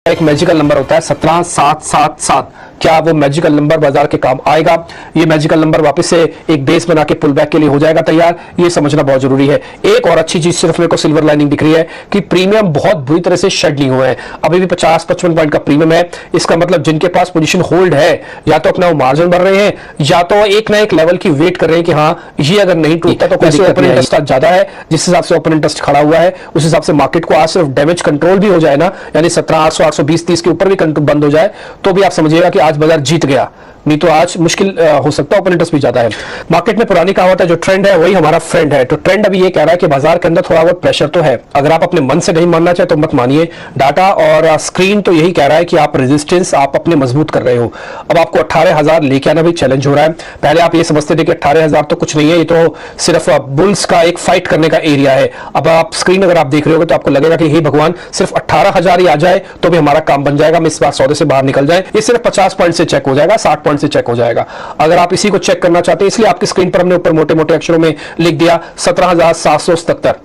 एक magical number होता है 17777। क्या वो मैजिकल नंबर बाजार के काम आएगा? ये मैजिकल नंबर वापस से एक बेस बना के पुल बैक के लिए हो जाएगा तैयार, ये समझना बहुत जरूरी है। एक और अच्छी चीज सिर्फ मेरे को सिल्वर लाइनिंग दिख रही है कि प्रीमियम बहुत बुरी तरह से शेड नहीं हुए हैं, अभी भी 50-55 पॉइंट का प्रीमियम है। इसका मतलब जिनके पास पोजीशन होल्ड है या तो अपना वो मार्जिन भर रहे हैं या तो एक ना एक लेवल की वेट कर रहे हैं कि हाँ ये अगर नहीं टूटता तो कैसे ओपन इंटरेस्ट आज ज्यादा है, जिस हिसाब से ओपन इंटरेस्ट खड़ा हुआ है उस हिसाब से मार्केट को आज सिर्फ डैमेज कंट्रोल भी हो जाए ना, यानी 17,800 820-30 के ऊपर भी बंद हो जाए तो भी आप समझिएगा कि आज बाजार जीत गया, नहीं तो आज मुश्किल हो सकता है, ओपन इंटरेस्ट भी ज्यादा है। मार्केट में पुरानी कहावत है जो ट्रेंड है वही हमारा फ्रेंड है। तो ट्रेंड अभी ये कह रहा है कि बाजार के अंदर थोड़ा बहुत प्रेशर तो है, अगर आप अपने मन से नहीं मानना चाहे तो मत मानिए। डाटा और स्क्रीन तो यही कह रहा है कि आप रेजिस्टेंस आप अपने मजबूत कर रहे हो। अब आपको 18,000 लेके आना भी चैलेंज हो रहा है। पहले आप ये समझते थे कि 18,000 तो कुछ नहीं है, ये तो सिर्फ बुल्स का एक फाइट करने का एरिया है। अब आप स्क्रीन अगर आप देख रहे हो तो आपको लगेगा कि हे भगवान सिर्फ 18,000 ही आ जाए तो भी हमारा काम बन जाएगा, हम इस बार सौदे से बाहर निकल जाए। ये सिर्फ 50 पॉइंट से चेक हो जाएगा, 60 पॉइंट से चेक हो जाएगा। अगर आप इसी को चेक करना चाहते हैं, इसलिए आपकी स्क्रीन पर हमने ऊपर मोटे मोटे अक्षरों में लिख दिया 17,777।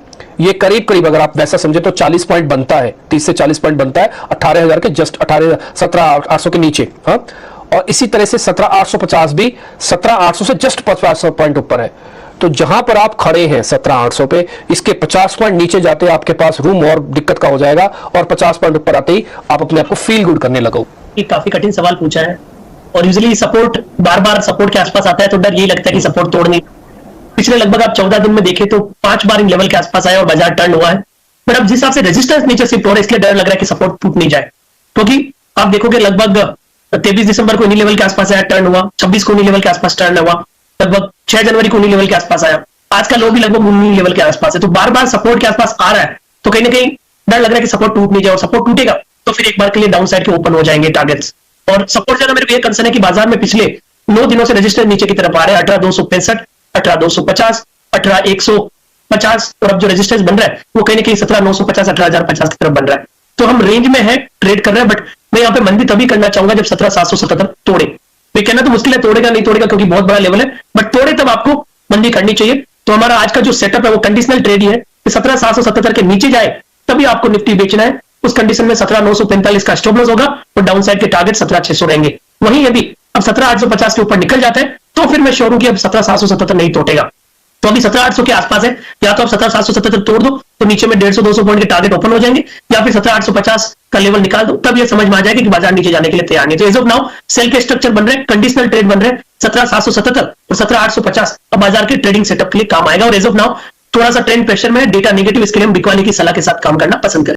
ये करीब करीब अगर आप वैसा समझे तो 40 पॉइंट बनता है, 30 से 40 पॉइंट बनता है 18,000 के जस्ट 17,800 के नीचे। हाँ, और इसी तरह से 17,850 भी 17,800 से जस्ट 50 पॉइंट ऊपर है। तो जहां पर आप खड़े हैं 17,800 पे, इसके 50 पॉइंट नीचे जाते आपके पास रूम और दिक्कत का हो जाएगा, और 50 पॉइंट ऊपर आते ही आप अपने आप को फील गुड करने लगो। काफी कठिन सवाल पूछा है और यूजुअली सपोर्ट बार बार सपोर्ट के आसपास आता है तो डर ये लगता है कि सपोर्ट तोड़ नहीं। पिछले लगभग आप 14 दिन में देखें तो 5 बार इन लेवल के आसपास आया और बाजार टर्न हुआ है, बट अब जिस हिसाब से रेजिस्टेंस नीचे शिफ्ट हो रहा है इसलिए डर लग रहा है कि सपोर्ट टूट नहीं जाए, क्योंकि आप देखोगे लगभग 23 दिसंबर को इन्हीं लेवल के आसपास आया, टर्न हुआ, 26 को इन्हीं लेवल के आसपास टर्न हुआ, लगभग 6 जनवरी को इन्हीं लेवल के आसपास आया, आज का लो भी लगभग उन्हीं लेवल के आसपास है। तो बार बार सपोर्ट के आसपास आ रहा है तो कहीं ना कहीं डर लग रहा है कि सपोर्ट टूट नहीं जाए, और सपोर्ट टूटेगा तो फिर एक बार के लिए डाउन साइड के ओपन हो जाएंगे टारगेट्स। और सपोर्ट ज्यादा मेरे को यह कंसर्न है कि बाजार में पिछले 9 दिनों से रजिस्टर नीचे की तरफ आ रहे हैं, 18,265, 18,250, 18,150, और अब जो रजिस्टर्स बन रहा है वो कहीं ना कहीं 17,950, 18,050 की तरफ बन रहा है। तो हम रेंज में है, ट्रेड कर रहे हैं, बट मैं यहाँ पे मंदी तभी करना चाहूंगा जब 17,777 तोड़े। मैं कहना तो मुश्किल है तोड़ेगा नहीं तोड़ेगा क्योंकि बहुत बड़ा लेवल है, बट तोड़े तब आपको मंदी करनी चाहिए। तो हमारा आज का जो सेटअप है वो कंडीशनल ट्रेड ही है कि 17,777 के नीचे जाए तभी आपको निफ्टी बेचना है। उस कंडीशन में 17,945 का स्टॉप लॉस होगा और डाउन साइड के टारगेट 17,600 रहेंगे। वहीं यदि अब 17,850 के ऊपर निकल जाता है तो फिर मैं श्योर हूं कि अब 17,777 नहीं तोड़ेगा। तो अभी 17,800 के आसपास है, या तो आप 17,777 तोड़ दो तो नीचे में 150-200 पॉइंट के टारगेट ओपन हो जाएंगे, या फिर 17,850 का लेवल निकाल दो, तब ये समझ में आ जाएगा कि बाजार नीचे जाने के लिए तैयार नहीं। तो एज ऑफ नाउ सेल के स्ट्रक्चर बन रहे हैं, कंडीशनल ट्रेड बन रहे हैं, 17,777 और 17,850 अब बाजार के ट्रेडिंग सेटअप के लिए काम आएगा। और एज ऑफ नाउ थोड़ा सा ट्रेंड प्रेशर में डेटा नेगेटिव, इसके लिए हम बिकवाने की सलाह के साथ काम करना पसंद करें।